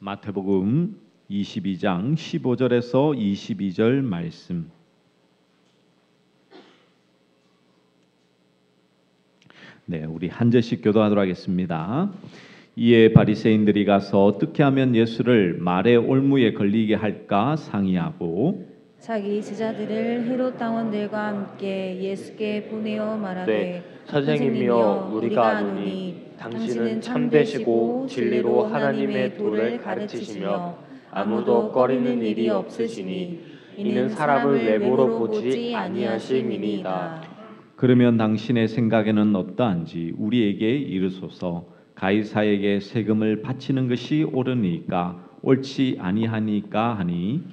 마태복음 22장 15절에서 22절 말씀. 네, 우리 한 절씩 교도하도록 하겠습니다. 이에 바리새인들이 가서 어떻게 하면 예수를 말의 올무에 걸리게 할까 상의하고 자기 제자들을 헤롯 당원들과 함께 예수께 보내어 말하되 선생님이여 우리가 아노니 당신은 참되시고 진리로 하나님의 도를 가르치시며 아무도 꺼리는 일이 없으시니 이는 사람을 외모로 보지 아니하심이니이다. 그러면 당신의 생각에는 어떠한지 우리에게 이르소서. 가이사에게 세금을 바치는 것이 옳으니까 옳지 아니하니까 하니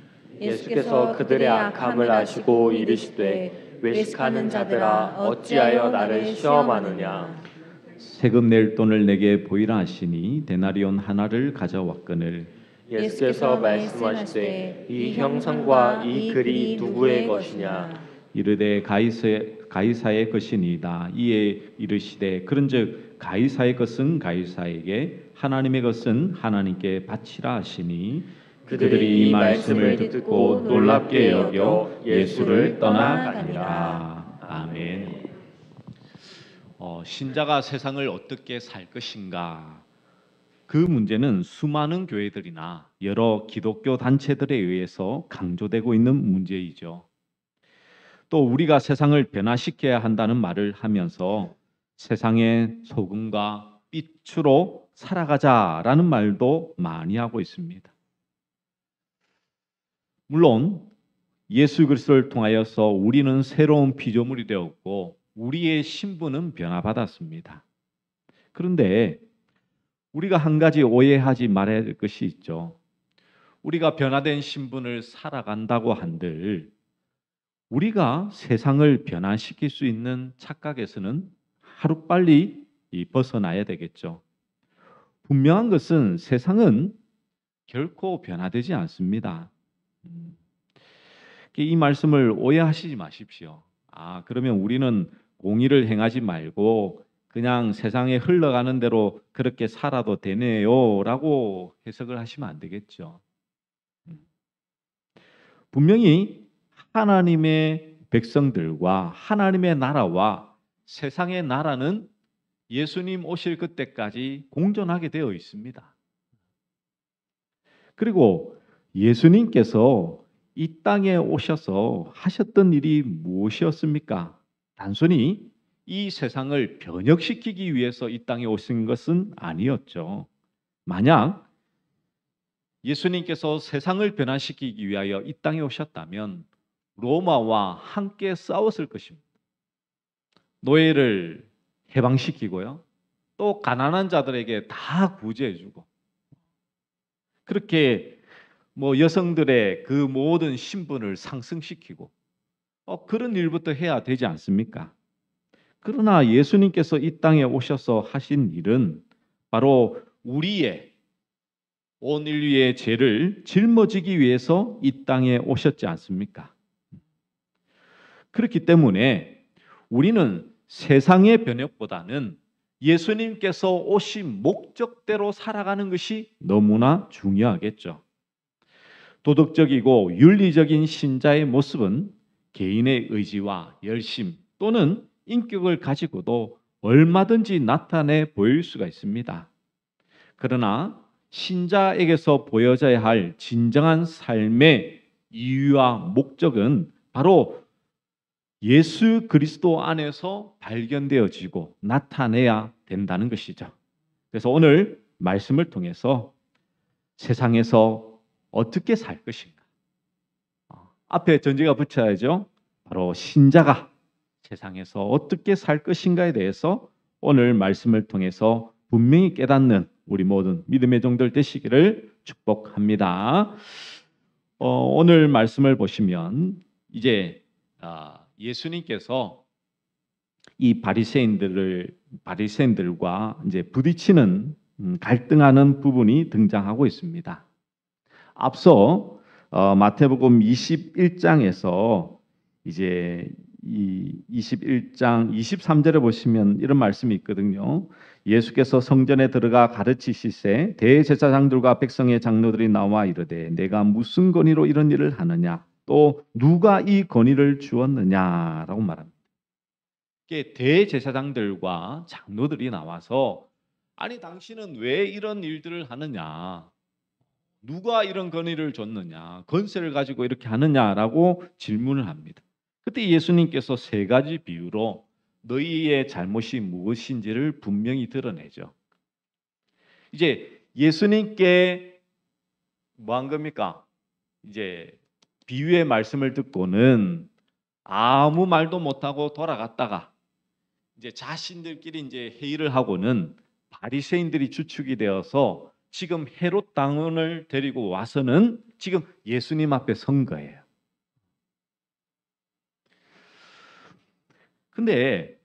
예수께서 그들의 악함을 아시고 이르시되 외식하는 자들아 어찌하여 나를 시험하느냐. 세금 낼 돈을 내게 보이라 하시니 데나리온 하나를 가져왔거늘 예수께서 말씀하시되 이 형상과 이 글이 누구의 것이냐. 이르되 가이사의 것이니이다. 이에 이르시되 그런즉 가이사의 것은 가이사에게 하나님의 것은 하나님께 바치라 하시니 그들이 이 말씀을 듣고 놀랍게 여겨 예수를 떠나가니라. 아멘. 신자가 세상을 어떻게 살 것인가? 그 문제는 수많은 교회들이나 여러 기독교 단체들에 의해서 강조되고 있는 문제이죠. 또 우리가 세상을 변화시켜야 한다는 말을 하면서 세상의 소금과 빛으로 살아가자라는 말도 많이 하고 있습니다. 물론 예수 그리스도를 통하여서 우리는 새로운 피조물이 되었고 우리의 신분은 변화받았습니다. 그런데 우리가 한 가지 오해하지 말아야 될 것이 있죠. 우리가 변화된 신분을 살아간다고 한들 우리가 세상을 변화시킬 수 있는 착각에서는 하루빨리 벗어나야 되겠죠. 분명한 것은 세상은 결코 변화되지 않습니다. 이 말씀을 오해하시지 마십시오. 그러면 우리는 공의를 행하지 말고 그냥 세상에 흘러가는 대로 그렇게 살아도 되네요 라고 해석을 하시면 안 되겠죠. 분명히 하나님의 백성들과 하나님의 나라와 세상의 나라는 예수님 오실 그때까지 공존하게 되어 있습니다. 그리고 예수님께서 이 땅에 오셔서 하셨던 일이 무엇이었습니까? 단순히 이 세상을 변혁시키기 위해서 이 땅에 오신 것은 아니었죠. 만약 예수님께서 세상을 변화시키기 위하여 이 땅에 오셨다면 로마와 함께 싸웠을 것입니다. 노예를 해방시키고요. 또 가난한 자들에게 다 구제해주고 그렇게 여성들의 그 모든 신분을 상승시키고 그런 일부터 해야 되지 않습니까? 그러나 예수님께서 이 땅에 오셔서 하신 일은 바로 우리의 온 인류의 죄를 짊어지기 위해서 이 땅에 오셨지 않습니까? 그렇기 때문에 우리는 세상의 변혁보다는 예수님께서 오신 목적대로 살아가는 것이 너무나 중요하겠죠. 도덕적이고 윤리적인 신자의 모습은 개인의 의지와 열심 또는 인격을 가지고도 얼마든지 나타내 보일 수가 있습니다. 그러나 신자에게서 보여져야 할 진정한 삶의 이유와 목적은 바로 예수 그리스도 안에서 발견되어지고 나타내야 된다는 것이죠. 그래서 오늘 말씀을 통해서 세상에서 어떻게 살 것인가? 앞에 전제가 붙여야죠. 바로 신자가 세상에서 어떻게 살 것인가에 대해서 오늘 말씀을 통해서 분명히 깨닫는 우리 모든 믿음의 종들 되시기를 축복합니다. 오늘 말씀을 보시면 이제 예수님께서 이 바리새인들과 이제 부딪히는 갈등하는 부분이 등장하고 있습니다. 앞서 마태복음 21장에서 이제 이 21장 23절에 보시면 이런 말씀이 있거든요. 예수께서 성전에 들어가 가르치시세 대제사장들과 백성의 장로들이 나와 이르되 내가 무슨 권위로 이런 일을 하느냐 또 누가 이 권위를 주었느냐라고 말합니다. 이게 대제사장들과 장로들이 나와서 아니 당신은 왜 이런 일들을 하느냐? 누가 이런 권위를 줬느냐? 권세를 가지고 이렇게 하느냐라고 질문을 합니다. 그때 예수님께서 세 가지 비유로 너희의 잘못이 무엇인지를 분명히 드러내죠. 이제 예수님께 뭐 한 겁니까? 이제 비유의 말씀을 듣고는 아무 말도 못하고 돌아갔다가 이제 자신들끼리 이제 회의를 하고는 바리새인들이 주축이 되어서 지금 헤롯 당원을 데리고 와서는 지금 예수님 앞에 선 거예요. 근데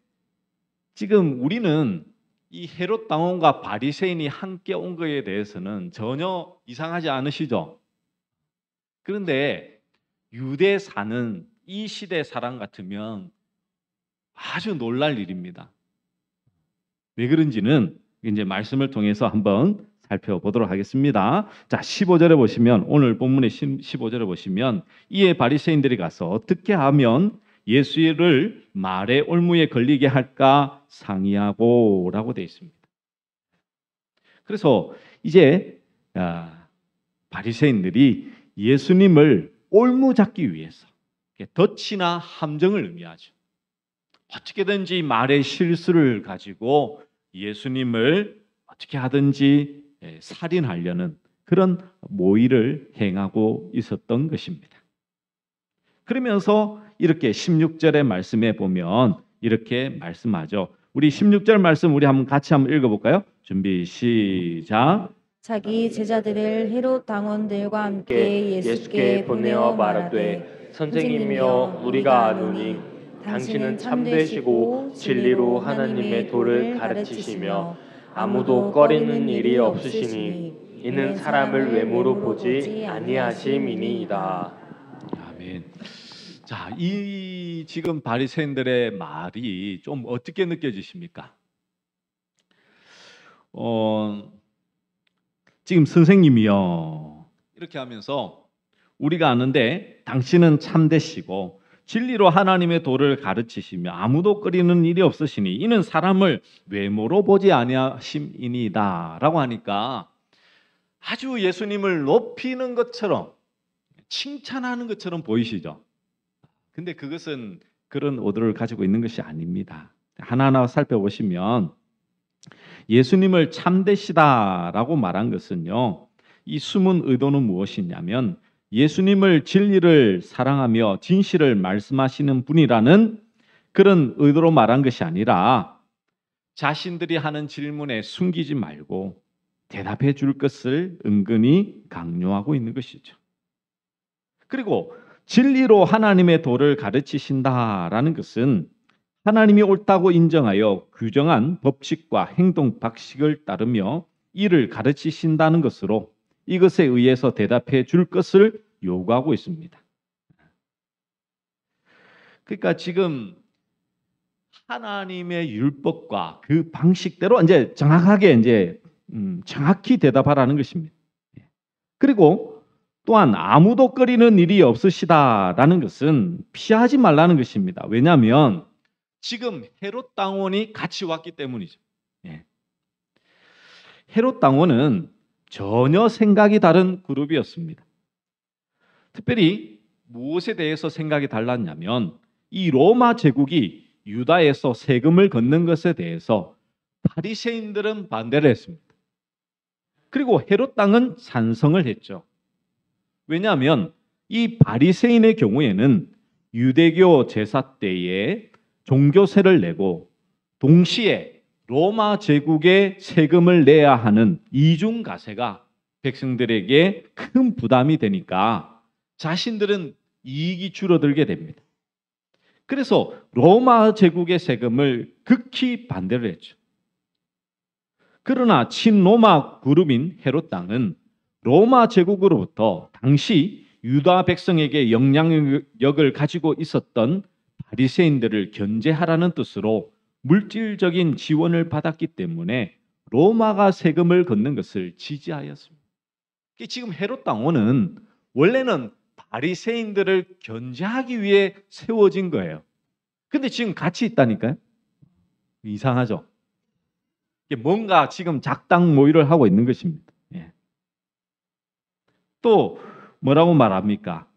지금 우리는 이 헤롯 당원과 바리새인이 함께 온 거에 대해서는 전혀 이상하지 않으시죠? 그런데 유대 사는 이 시대 사람 같으면 아주 놀랄 일입니다. 왜 그런지는 이제 말씀을 통해서 한번 살펴보도록 하겠습니다. 자, 15절에 보시면 오늘 본문의 15절에 보시면 이에 바리새인들이 가서 어떻게 하면 예수를 말의 올무에 걸리게 할까 상의하고라고 되어 있습니다. 그래서 이제 바리새인들이 예수님을 올무 잡기 위해서 덫이나 함정을 의미하죠. 어떻게든지 말의 실수를 가지고 예수님을 어떻게 하든지 살인하려는 그런 모의를 행하고 있었던 것입니다. 그러면서 이렇게 16절의 말씀에 보면 이렇게 말씀하죠. 우리 16절 말씀 우리 같이 한번 읽어볼까요? 준비 시작. 자기 제자들을 헤롯 당원들과 함께 예수께 보내어 말하되 선생님이여 우리가 아노니 당신은 참되시고 진리로 하나님의 도를 가르치시며 아무도 꺼리는 일이 없으시니 이는 사람을 외모로 보지 아니하심이니이다. 아멘. 자, 이 지금 바리새인들의 말이 좀 어떻게 느껴지십니까? 지금 선생님이요 이렇게 하면서 우리가 아는데 당신은 참되시고 진리로 하나님의 도를 가르치시며 아무도 꺼리는 일이 없으시니 이는 사람을 외모로 보지 아니하심이니이다 라고 하니까 아주 예수님을 높이는 것처럼 칭찬하는 것처럼 보이시죠? 근데 그것은 그런 의도를 가지고 있는 것이 아닙니다. 하나하나 살펴보시면 예수님을 참되시다라고 말한 것은요, 이 숨은 의도는 무엇이냐면 예수님을 진리를 사랑하며 진실을 말씀하시는 분이라는 그런 의도로 말한 것이 아니라 자신들이 하는 질문에 숨기지 말고 대답해 줄 것을 은근히 강요하고 있는 것이죠. 그리고 진리로 하나님의 도를 가르치신다라는 것은 하나님이 옳다고 인정하여 규정한 법칙과 행동 방식을 따르며 이를 가르치신다는 것으로 이것에 의해서 대답해 줄 것을 요구하고 있습니다. 그러니까 지금 하나님의 율법과 그 방식대로 이제 정확하게 정확히 대답하라는 것입니다. 그리고 또한 아무도 꺼리는 일이 없으시다라는 것은 피하지 말라는 것입니다. 왜냐하면 지금 헤롯 당원이 같이 왔기 때문이죠. 헤롯 당원은 전혀 생각이 다른 그룹이었습니다. 특별히 무엇에 대해서 생각이 달랐냐면 이 로마 제국이 유다에서 세금을 걷는 것에 대해서 바리새인들은 반대를 했습니다. 그리고 헤롯 당은 찬성을 했죠. 왜냐하면 이 바리새인의 경우에는 유대교 제사 때에 종교세를 내고 동시에 로마 제국에 세금을 내야 하는 이중과세가 백성들에게 큰 부담이 되니까 자신들은 이익이 줄어들게 됩니다. 그래서 로마 제국의 세금을 극히 반대를 했죠. 그러나 친로마 그룹인 헤롯 당은 로마 제국으로부터 당시 유다 백성에게 영향력을 가지고 있었던 바리새인들을 견제하라는 뜻으로 물질적인 지원을 받았기 때문에 로마가 세금을 걷는 것을 지지하였습니다. 지금 헤롯 왕후는 원래는 바리새인들을 견제하기 위해 세워진 거예요. 근데 지금 같이 있다니까요. 이상하죠? 뭔가 지금 작당 모의를 하고 있는 것입니다. 예. 또 뭐라고 말합니까?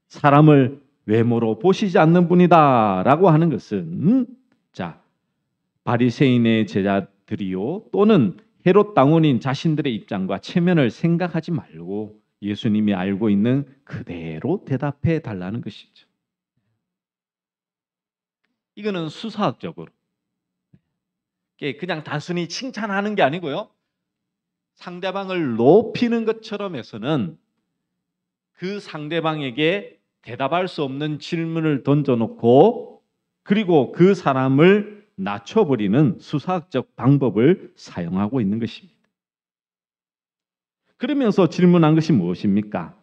사람을 외모로 보시지 않는 분이다라고 하는 것은 바리새인의 제자들이요 또는 헤롯 당원인 자신들의 입장과 체면을 생각하지 말고 예수님이 알고 있는 그대로 대답해 달라는 것이죠. 이거는 수사학적으로 그냥 단순히 칭찬하는 게 아니고요. 상대방을 높이는 것처럼 해서는 그 상대방에게 대답할 수 없는 질문을 던져놓고 그리고 그 사람을 낮춰버리는 수사학적 방법을 사용하고 있는 것입니다. 그러면서 질문한 것이 무엇입니까?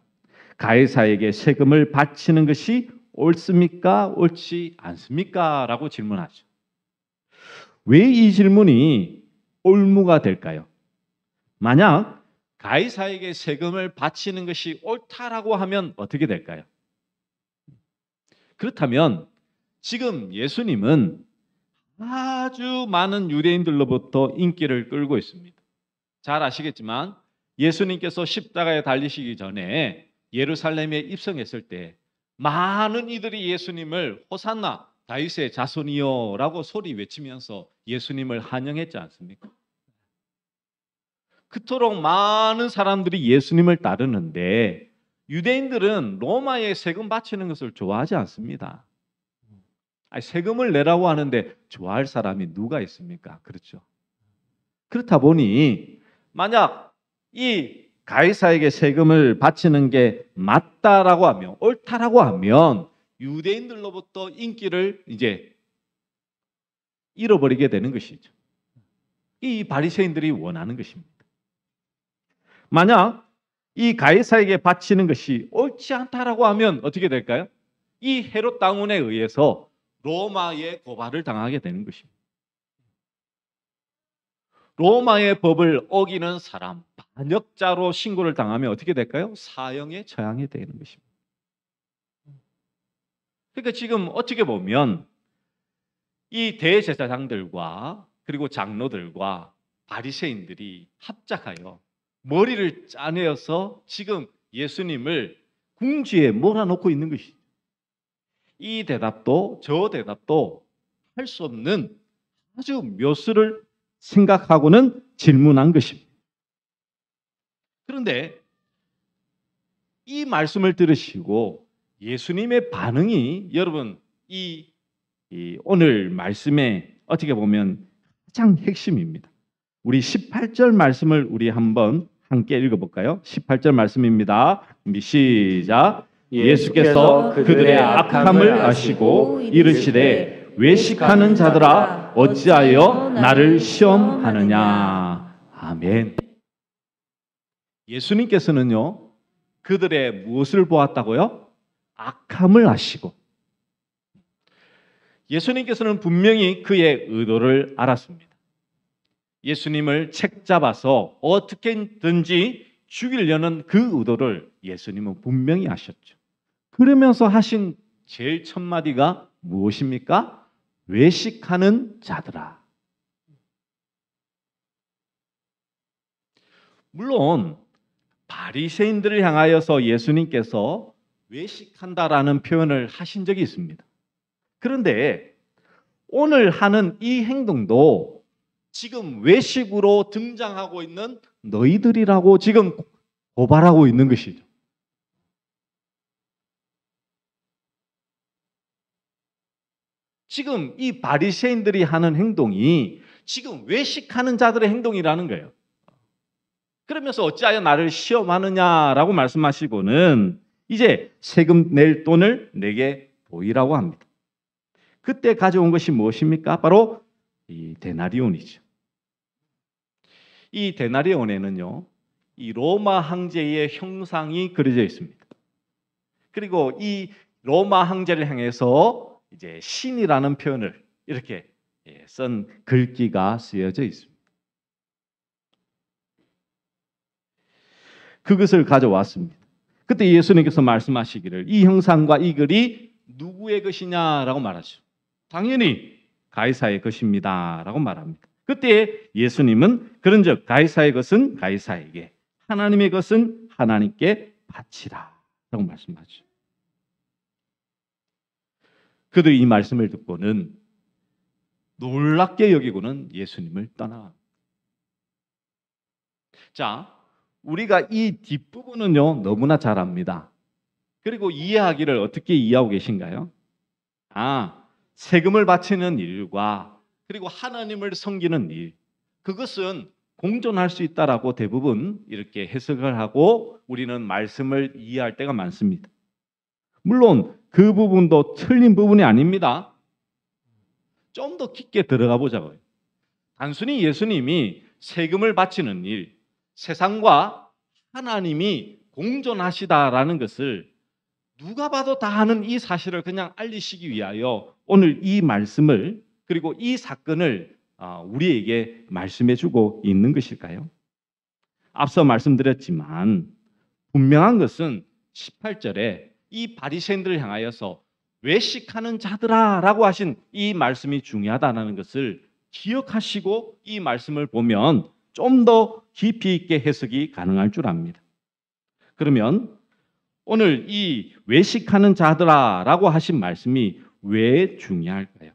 가이사에게 세금을 바치는 것이 옳습니까? 옳지 않습니까? 라고 질문하죠. 왜 이 질문이 올무가 될까요? 만약 가이사에게 세금을 바치는 것이 옳다라고 하면 어떻게 될까요? 그렇다면 지금 예수님은 아주 많은 유대인들로부터 인기를 끌고 있습니다. 잘 아시겠지만 예수님께서 십자가에 달리시기 전에 예루살렘에 입성했을 때 많은 이들이 예수님을 호산나 다윗의 자손이여 라고 소리 외치면서 예수님을 환영했지 않습니까? 그토록 많은 사람들이 예수님을 따르는데 유대인들은 로마에 세금 바치는 것을 좋아하지 않습니다. 세금을 내라고 하는데 좋아할 사람이 누가 있습니까? 그렇죠. 그렇다 보니 만약 이 가이사에게 세금을 바치는 게 맞다라고 하면 옳다라고 하면 유대인들로부터 인기를 이제 잃어버리게 되는 것이죠. 이 바리새인들이 원하는 것입니다. 만약 이 가이사에게 바치는 것이 옳지 않다라고 하면 어떻게 될까요? 이 헤롯 당원에 의해서 로마의 고발을 당하게 되는 것입니다. 로마의 법을 어기는 사람, 반역자로 신고를 당하면 어떻게 될까요? 사형에 처하게 되는 것입니다. 그러니까 지금 어떻게 보면 이 대제사장들과 그리고 장로들과 바리새인들이 합작하여 머리를 짜내어서 지금 예수님을 궁지에 몰아넣고 있는 것이죠. 이 대답도 저 대답도 할 수 없는 아주 묘수를 생각하고는 질문한 것입니다. 그런데 이 말씀을 들으시고 예수님의 반응이 여러분 이 오늘 말씀에 어떻게 보면 가장 핵심입니다. 우리 18절 말씀을 우리 한번 함께 읽어볼까요? 18절 말씀입니다. 시작. 예수께서 그들의 악함을 아시고 이르시되 외식하는 자들아 어찌하여 나를 시험하느냐. 아멘. 예수님께서는요 그들의 무엇을 보았다고요? 악함을 아시고 예수님께서는 분명히 그의 의도를 알았습니다. 예수님을 책잡아서 어떻게든지 죽이려는 그 의도를 예수님은 분명히 아셨죠. 그러면서 하신 제일 첫 마디가 무엇입니까? 외식하는 자들아. 물론 바리새인들을 향하여서 예수님께서 외식한다라는 표현을 하신 적이 있습니다. 그런데 오늘 하는 이 행동도 지금 외식으로 등장하고 있는 너희들이라고 지금 고발하고 있는 것이죠. 지금 이 바리새인들이 하는 행동이 지금 외식하는 자들의 행동이라는 거예요. 그러면서 어찌하여 나를 시험하느냐라고 말씀하시고는 이제 세금 낼 돈을 내게 보이라고 합니다. 그때 가져온 것이 무엇입니까? 바로 이 데나리온이죠. 이 데나리온에는요, 이 로마 황제의 형상이 그려져 있습니다. 그리고 이 로마 황제를 향해서 이제 신이라는 표현을 이렇게 쓴 글귀가 쓰여져 있습니다. 그것을 가져왔습니다. 그때 예수님께서 말씀하시기를 이 형상과 이 글이 누구의 것이냐라고 말하죠. 당연히 가이사의 것입니다라고 말합니다. 그때 예수님은 그런즉 가이사의 것은 가이사에게, 하나님의 것은 하나님께 바치라라고 말씀하죠. 그들이 이 말씀을 듣고는 놀랍게 여기고는 예수님을 떠나갑니다. 자, 우리가 이 뒷부분은요 너무나 잘 압니다. 그리고 이해하기를 어떻게 이해하고 계신가요? 세금을 바치는 일과 그리고 하나님을 섬기는 일, 그것은 공존할 수 있다라고 대부분 이렇게 해석을 하고 우리는 말씀을 이해할 때가 많습니다. 물론 그 부분도 틀린 부분이 아닙니다. 좀 더 깊게 들어가 보자고요. 단순히 예수님이 세금을 바치는 일, 세상과 하나님이 공존하시다라는 것을 누가 봐도 다 아는 이 사실을 그냥 알리시기 위하여 오늘 이 말씀을 그리고 이 사건을 우리에게 말씀해 주고 있는 것일까요? 앞서 말씀드렸지만 분명한 것은 18절에 이 바리새인들을 향하여서 외식하는 자들아라고 하신 이 말씀이 중요하다는 것을 기억하시고 이 말씀을 보면 좀 더 깊이 있게 해석이 가능할 줄 압니다. 그러면 오늘 이 외식하는 자들아라고 하신 말씀이 왜 중요할까요?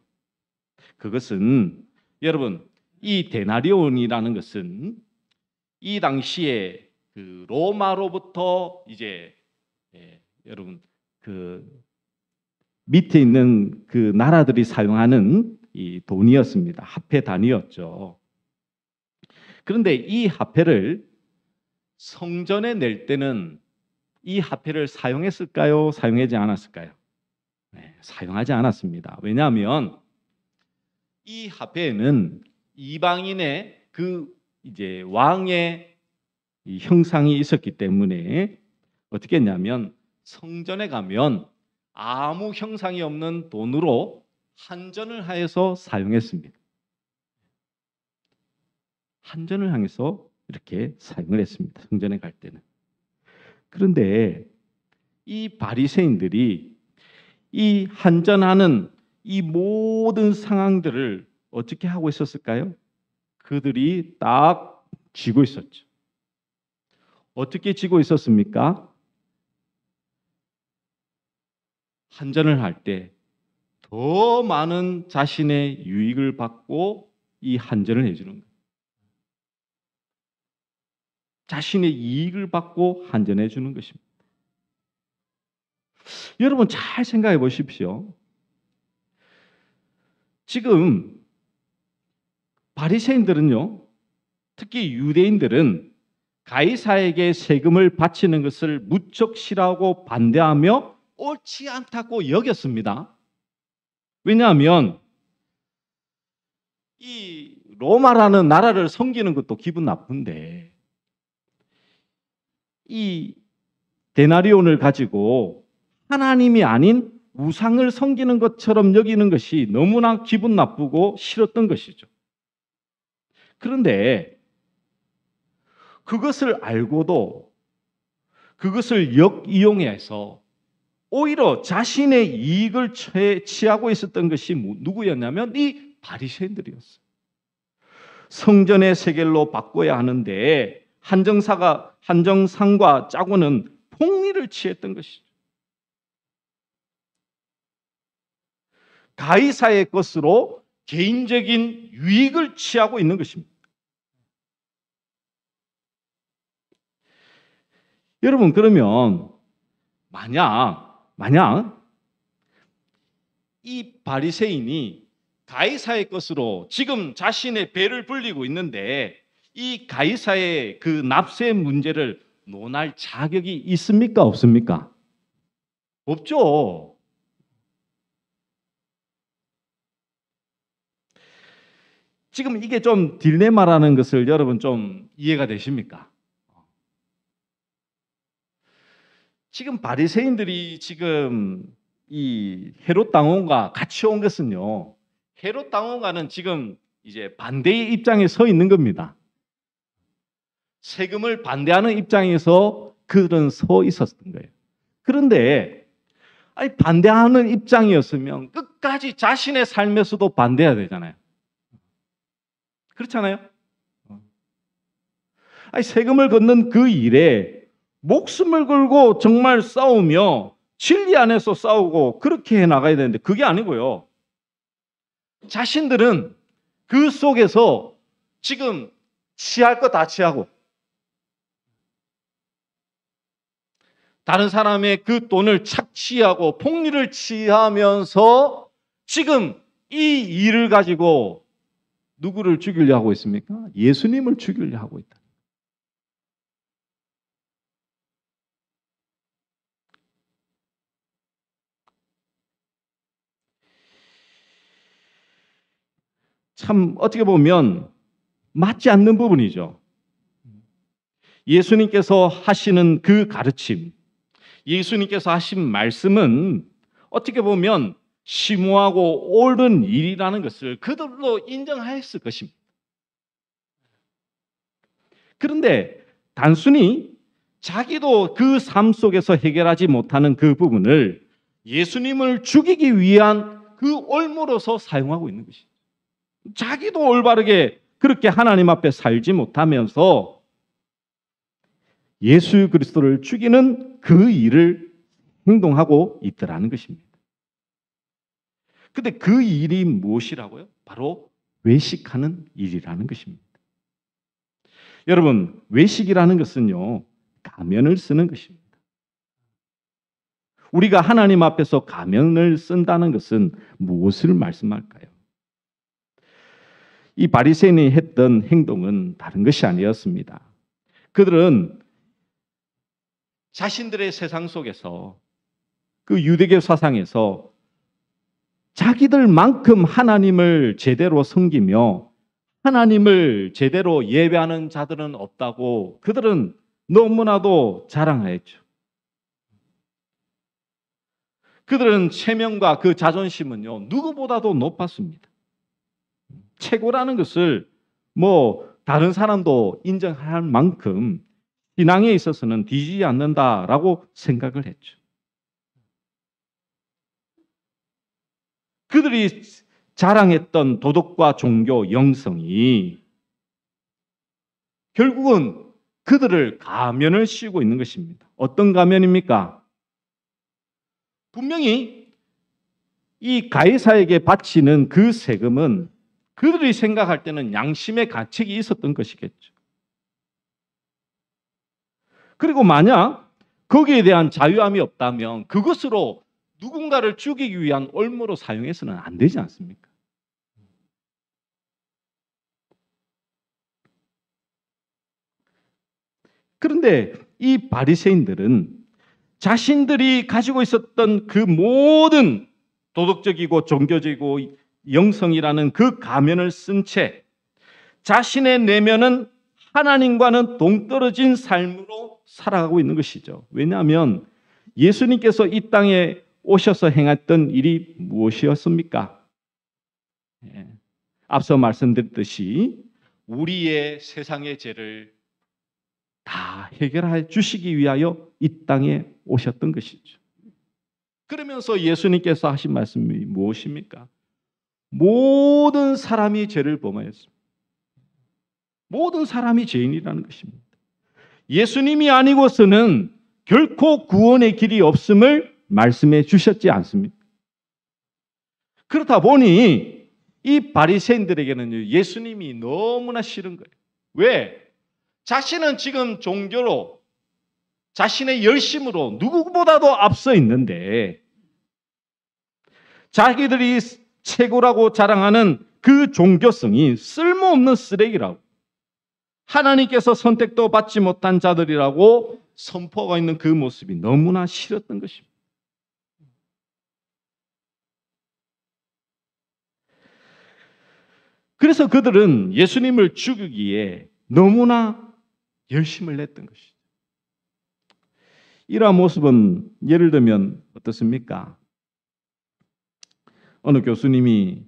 그것은 여러분 이 데나리온이라는 것은 이 당시에 그 로마로부터 이제 여러분 그 밑에 있는 그 나라들이 사용하는 이 돈이었습니다. 화폐 단위였죠. 그런데 이 화폐를 성전에 낼 때는 이 화폐를 사용했을까요? 사용하지 않았을까요? 사용하지 않았습니다. 왜냐하면 이 화폐에는 이방인의 그 이제 왕의 이 형상이 있었기 때문에 어떻게 했냐면 성전에 가면 아무 형상이 없는 돈으로 한전을 하여서 사용했습니다. 한전을 향해서 이렇게 사용을 했습니다. 성전에 갈 때는. 그런데 이 바리새인들이 이 한전하는 이 모든 상황들을 어떻게 하고 있었을까요? 그들이 딱 쥐고 있었죠. 어떻게 쥐고 있었습니까? 한전을 할 때 더 많은 자신의 유익을 받고 이 한전을 해주는 거예요. 자신의 이익을 받고 한전해 주는 것입니다. 여러분 잘 생각해 보십시오. 지금 바리새인들은요, 특히 유대인들은 가이사에게 세금을 바치는 것을 무척 싫어하고 반대하며 옳지 않다고 여겼습니다. 왜냐하면 이 로마라는 나라를 섬기는 것도 기분 나쁜데 이 데나리온을 가지고 하나님이 아닌 우상을 섬기는 것처럼 여기는 것이 너무나 기분 나쁘고 싫었던 것이죠. 그런데 그것을 알고도 그것을 역이용해서 오히려 자신의 이익을 취하고 있었던 것이 누구였냐면 이 바리새인들이었어요. 성전의 세겔로 바꿔야 하는데 한정상과 짜고는 폭리를 취했던 것이죠. 가이사의 것으로 개인적인 유익을 취하고 있는 것입니다. 여러분 그러면 만약 이 바리새인이 가이사의 것으로 지금 자신의 배를 불리고 있는데 이 가이사의 그 납세 문제를 논할 자격이 있습니까? 없습니까? 없죠. 지금 이게 좀 딜레마라는 것을 여러분 좀 이해가 되십니까? 지금 바리새인들이 지금 이 헤롯 당원과 같이 온 것은요. 헤롯 당원과는 지금 이제 반대의 입장에 서 있는 겁니다. 세금을 반대하는 입장에서 그들은 서 있었던 거예요. 그런데 아니 반대하는 입장이었으면 끝까지 자신의 삶에서도 반대해야 되잖아요. 그렇잖아요. 아니 세금을 걷는 그 일에 목숨을 걸고 정말 싸우며 진리 안에서 싸우고 그렇게 해 나가야 되는데 그게 아니고요. 자신들은 그 속에서 지금 취할 거 다 취하고 다른 사람의 그 돈을 착취하고 폭리를 취하면서 지금 이 일을 가지고 누구를 죽이려 하고 있습니까? 예수님을 죽이려 하고 있다. 참 어떻게 보면 맞지 않는 부분이죠. 예수님께서 하시는 그 가르침, 예수님께서 하신 말씀은 어떻게 보면 심오하고 옳은 일이라는 것을 그들도 인정했을 것입니다. 그런데 단순히 자기도 그 삶 속에서 해결하지 못하는 그 부분을 예수님을 죽이기 위한 그 올무로서 사용하고 있는 것이죠. 자기도 올바르게 그렇게 하나님 앞에 살지 못하면서 예수 그리스도를 죽이는 그 일을 행동하고 있더라는 것입니다. 근데 그 일이 무엇이라고요? 바로 외식하는 일이라는 것입니다. 여러분, 외식이라는 것은요, 가면을 쓰는 것입니다. 우리가 하나님 앞에서 가면을 쓴다는 것은 무엇을 말씀할까요? 이 바리새인이 했던 행동은 다른 것이 아니었습니다. 그들은 자신들의 세상 속에서 그 유대교 사상에서 자기들만큼 하나님을 제대로 섬기며 하나님을 제대로 예배하는 자들은 없다고 그들은 너무나도 자랑하였죠. 그들은 체면과 그 자존심은요, 누구보다도 높았습니다. 최고라는 것을 다른 사람도 인정할 만큼 신앙에 있어서는 뒤지지 않는다라고 생각을 했죠. 그들이 자랑했던 도덕과 종교, 영성이 결국은 그들을 가면을 씌우고 있는 것입니다. 어떤 가면입니까? 분명히 이 가이사에게 바치는 그 세금은 그들이 생각할 때는 양심의 가책이 있었던 것이겠죠. 그리고 만약 거기에 대한 자유함이 없다면 그것으로 누군가를 죽이기 위한 올무로 사용해서는 안 되지 않습니까? 그런데 이 바리새인들은 자신들이 가지고 있었던 그 모든 도덕적이고 종교적이고 영성이라는 그 가면을 쓴 채 자신의 내면은 하나님과는 동떨어진 삶으로 살아가고 있는 것이죠. 왜냐하면 예수님께서 이 땅에 오셔서 행했던 일이 무엇이었습니까? 앞서 말씀드렸듯이 우리의 세상의 죄를 다 해결해 주시기 위하여 이 땅에 오셨던 것이죠. 그러면서 예수님께서 하신 말씀이 무엇입니까? 모든 사람이 죄를 범하였습니다. 모든 사람이 죄인이라는 것입니다. 예수님이 아니고서는 결코 구원의 길이 없음을 말씀해 주셨지 않습니까? 그렇다 보니 이 바리새인들에게는 예수님이 너무나 싫은 거예요. 왜? 자신은 지금 종교로 자신의 열심으로 누구보다도 앞서 있는데 자기들이 최고라고 자랑하는 그 종교성이 쓸모없는 쓰레기라고 하나님께서 선택도 받지 못한 자들이라고 선포하고 있는 그 모습이 너무나 싫었던 것입니다. 그래서 그들은 예수님을 죽이기에 너무나 열심을 냈던 것이죠. 이러한 모습은 예를 들면 어떻습니까? 어느 교수님이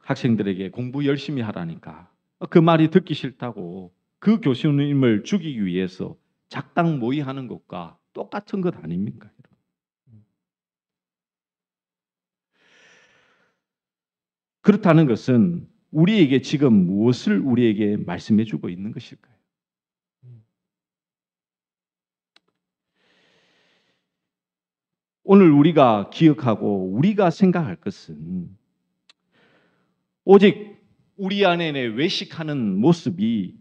학생들에게 공부 열심히 하라니까 그 말이 듣기 싫다고 그 교수님을 죽이기 위해서 작당 모의하는 것과 똑같은 것 아닙니까? 그렇다는 것은 우리에게 지금 무엇을 우리에게 말씀해 주고 있는 것일까요? 오늘 우리가 기억하고 우리가 생각할 것은 오직 우리 안에 외식하는 모습이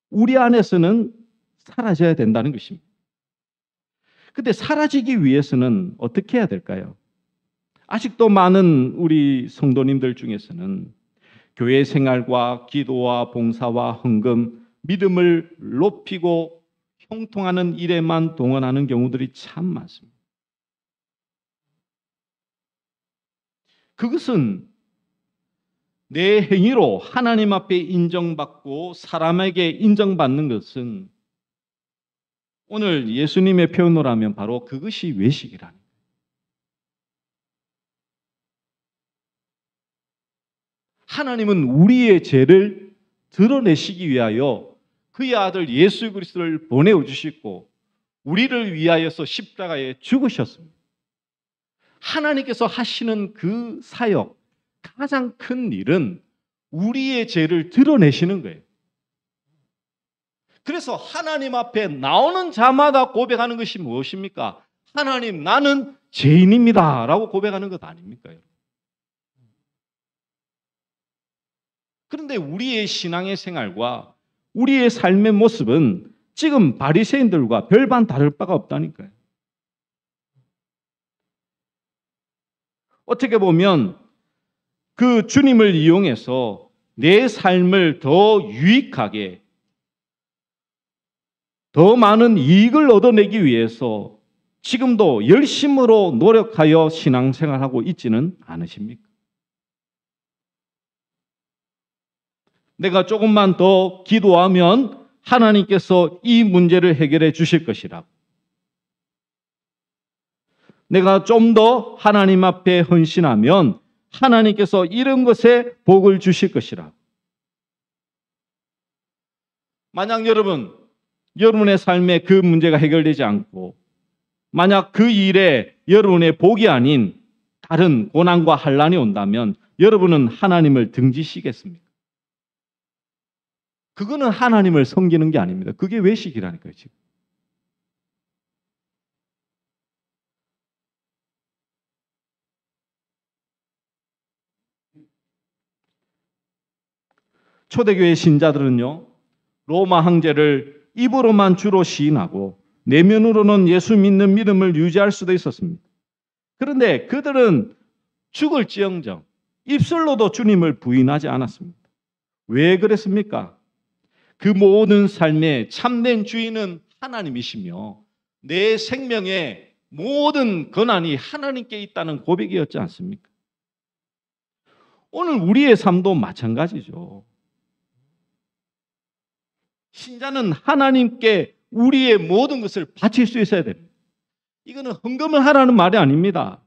우리 안에서는 사라져야 된다는 것입니다. 근데 사라지기 위해서는 어떻게 해야 될까요? 아직도 많은 우리 성도님들 중에서는 교회 생활과 기도와 봉사와 헌금, 믿음을 높이고 형통하는 일에만 동원하는 경우들이 참 많습니다. 그것은 내 행위로 하나님 앞에 인정받고 사람에게 인정받는 것은 오늘 예수님의 표현으로 하면 바로 그것이 외식이라는 거예요. 하나님은 우리의 죄를 드러내시기 위하여 그의 아들 예수 그리스도를 보내어 주시고 우리를 위하여서 십자가에 죽으셨습니다. 하나님께서 하시는 그 사역, 가장 큰 일은 우리의 죄를 드러내시는 거예요. 그래서 하나님 앞에 나오는 자마다 고백하는 것이 무엇입니까? 하나님, 나는 죄인입니다 라고 고백하는 것 아닙니까? 그런데 우리의 신앙의 생활과 우리의 삶의 모습은 지금 바리새인들과 별반 다를 바가 없다니까요. 어떻게 보면 그 주님을 이용해서 내 삶을 더 유익하게, 더 많은 이익을 얻어내기 위해서 지금도 열심으로 노력하여 신앙생활하고 있지는 않으십니까? 내가 조금만 더 기도하면 하나님께서 이 문제를 해결해 주실 것이라고. 내가 좀 더 하나님 앞에 헌신하면 하나님께서 이런 것에 복을 주실 것이라고. 만약 여러분의 삶에 그 문제가 해결되지 않고 만약 그 일에 여러분의 복이 아닌 다른 고난과 환난이 온다면 여러분은 하나님을 등지시겠습니까? 그거는 하나님을 섬기는 게 아닙니다. 그게 외식이라니까요, 지금. 초대교회 신자들은요, 로마 황제를 입으로만 주로 시인하고 내면으로는 예수 믿는 믿음을 유지할 수도 있었습니다. 그런데 그들은 죽을지언정 입술로도 주님을 부인하지 않았습니다. 왜 그랬습니까? 그 모든 삶의 참된 주인은 하나님이시며 내 생명의 모든 권한이 하나님께 있다는 고백이었지 않습니까? 오늘 우리의 삶도 마찬가지죠. 신자는 하나님께 우리의 모든 것을 바칠 수 있어야 됩니다. 이거는 헌금을 하라는 말이 아닙니다.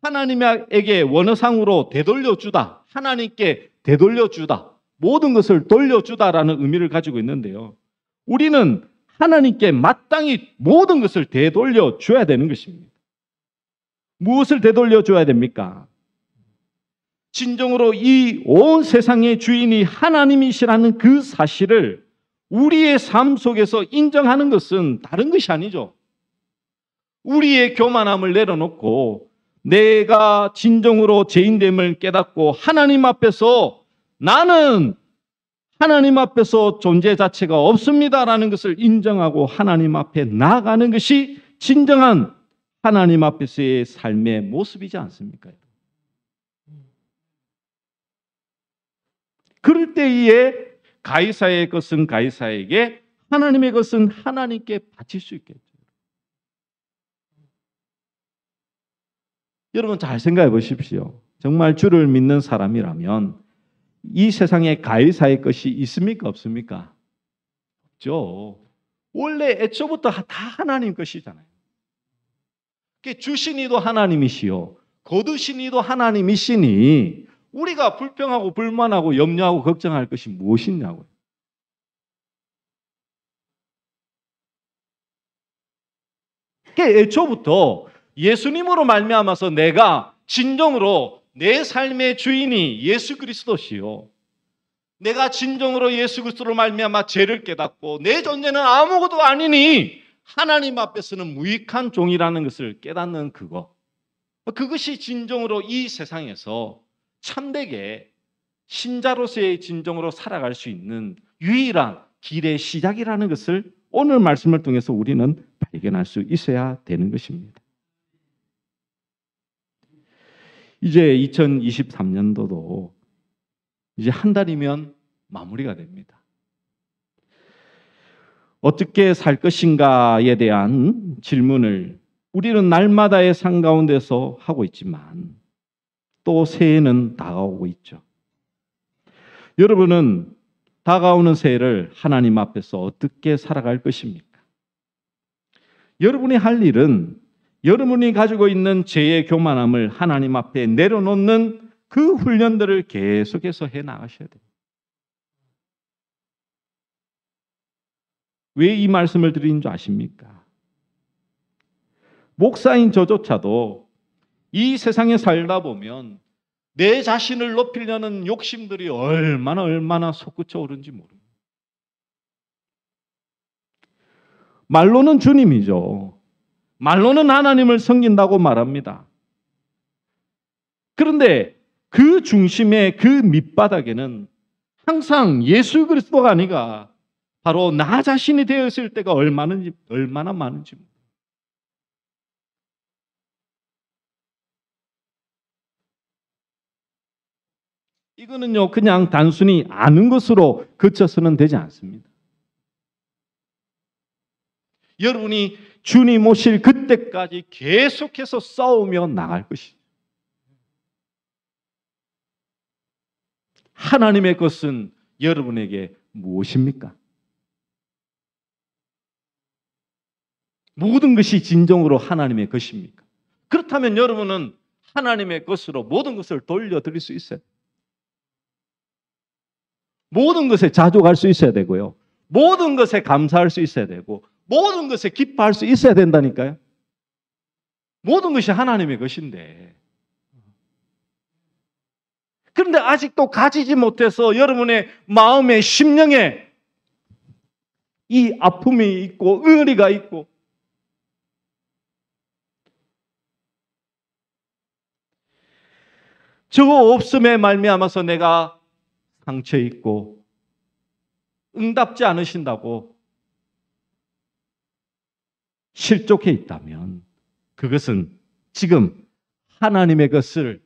하나님에게 원어상으로 되돌려주다, 하나님께 되돌려주다, 모든 것을 돌려주다라는 의미를 가지고 있는데요. 우리는 하나님께 마땅히 모든 것을 되돌려줘야 되는 것입니다. 무엇을 되돌려줘야 됩니까? 진정으로 이 온 세상의 주인이 하나님이시라는 그 사실을 우리의 삶 속에서 인정하는 것은 다른 것이 아니죠. 우리의 교만함을 내려놓고 내가 진정으로 죄인됨을 깨닫고 하나님 앞에서 나는 하나님 앞에서 존재 자체가 없습니다라는 것을 인정하고 하나님 앞에 나아가는 것이 진정한 하나님 앞에서의 삶의 모습이지 않습니까? 그럴 때에 가이사의 것은 가이사에게, 하나님의 것은 하나님께 바칠 수 있겠죠. 여러분 잘 생각해 보십시오. 정말 주를 믿는 사람이라면 이 세상에 가이사의 것이 있습니까? 없습니까? 없죠. 원래 애초부터 다 하나님 것이잖아요. 주신 이도 하나님이시요, 거두신 이도 하나님이시니 우리가 불평하고 불만하고 염려하고 걱정할 것이 무엇이냐고요. 애초부터 예수님으로 말미암아서 내가 진정으로 내 삶의 주인이 예수 그리스도시요, 내가 진정으로 예수 그리스도로 말미암아 죄를 깨닫고 내 존재는 아무것도 아니니 하나님 앞에서는 무익한 종이라는 것을 깨닫는 그것이 진정으로 이 세상에서 참되게 신자로서의 진정으로 살아갈 수 있는 유일한 길의 시작이라는 것을 오늘 말씀을 통해서 우리는 발견할 수 있어야 되는 것입니다. 이제 2023년도도 이제 한 달이면 마무리가 됩니다. 어떻게 살 것인가에 대한 질문을 우리는 날마다의 삶 가운데서 하고 있지만 또 새해는 다가오고 있죠. 여러분은 다가오는 새해를 하나님 앞에서 어떻게 살아갈 것입니까? 여러분이 할 일은 여러분이 가지고 있는 죄의 교만함을 하나님 앞에 내려놓는 그 훈련들을 계속해서 해 나가셔야 돼요. 왜 이 말씀을 드리는 줄 아십니까? 목사인 저조차도 이 세상에 살다 보면 내 자신을 높이려는 욕심들이 얼마나 솟구쳐 오른지 모릅니다. 말로는 주님이죠. 말로는 하나님을 섬긴다고 말합니다. 그런데 그 중심에 그 밑바닥에는 항상 예수 그리스도가 아니라 바로 나 자신이 되어 있을 때가 얼마나 많은지. 이거는요, 그냥 단순히 아는 것으로 그쳐서는 되지 않습니다. 여러분이 주님 오실 그때까지 계속해서 싸우며 나갈 것이죠. 하나님의 것은 여러분에게 무엇입니까? 모든 것이 진정으로 하나님의 것입니까? 그렇다면 여러분은 하나님의 것으로 모든 것을 돌려드릴 수 있어요. 모든 것에 자족할 수 있어야 되고요. 모든 것에 감사할 수 있어야 되고 모든 것에 기뻐할 수 있어야 된다니까요. 모든 것이 하나님의 것인데, 그런데 아직도 가지지 못해서 여러분의 마음의 심령에 이 아픔이 있고 의리가 있고 저거 없음에 말미암아서 내가 상처 있고 응답지 않으신다고 실족해 있다면 그것은 지금 하나님의 것을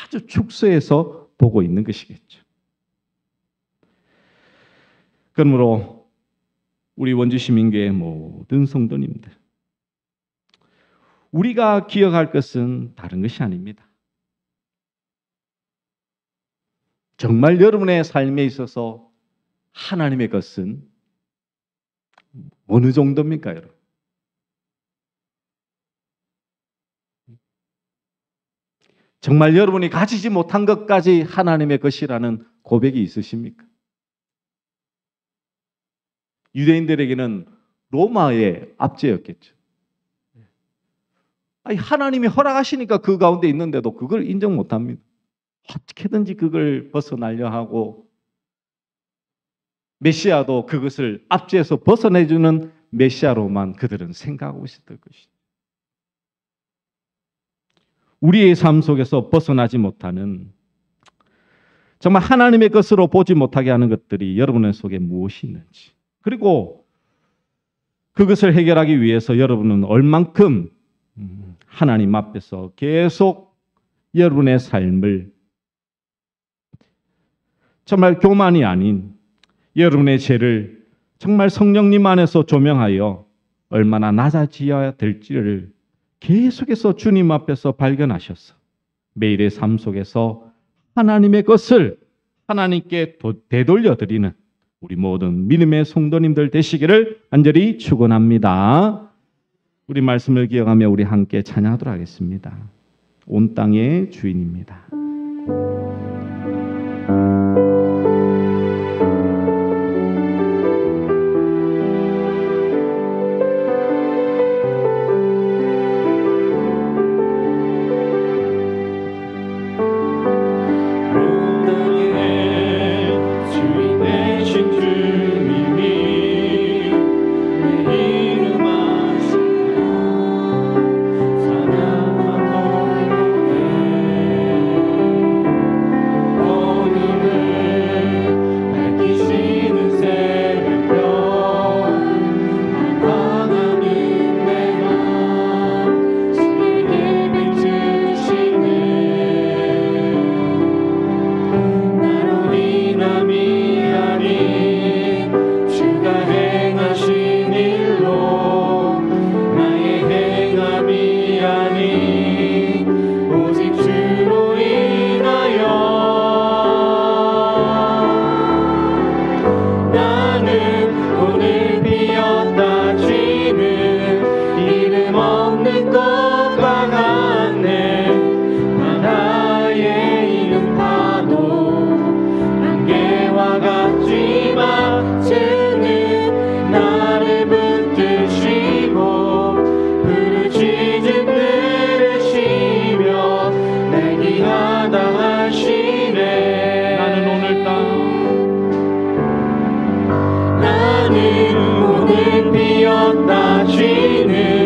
아주 축소해서 보고 있는 것이겠죠. 그러므로 우리 원주시민교회 모든 성도님들, 우리가 기억할 것은 다른 것이 아닙니다. 정말 여러분의 삶에 있어서 하나님의 것은 어느 정도입니까, 여러분? 정말 여러분이 가지지 못한 것까지 하나님의 것이라는 고백이 있으십니까? 유대인들에게는 로마의 압제였겠죠. 아니, 하나님이 허락하시니까 그 가운데 있는데도 그걸 인정 못합니다. 어떻게든지 그걸 벗어나려 하고 메시아도 그것을 압제해서 벗어내주는 메시아로만 그들은 생각하고 있었던 것이죠. 우리의 삶 속에서 벗어나지 못하는, 정말 하나님의 것으로 보지 못하게 하는 것들이 여러분의 속에 무엇이 있는지, 그리고 그것을 해결하기 위해서 여러분은 얼만큼 하나님 앞에서 계속 여러분의 삶을 정말 교만이 아닌 여러분의 죄를 정말 성령님 안에서 조명하여 얼마나 낮아져야 될지를 계속해서 주님 앞에서 발견하셔서 매일의 삶 속에서 하나님의 것을 하나님께 되돌려드리는 우리 모든 믿음의 성도님들 되시기를 간절히 축원합니다. 우리 말씀을 기억하며 우리 함께 찬양하도록 하겠습니다. 온 땅의 주인입니다. 오늘 피었다 지는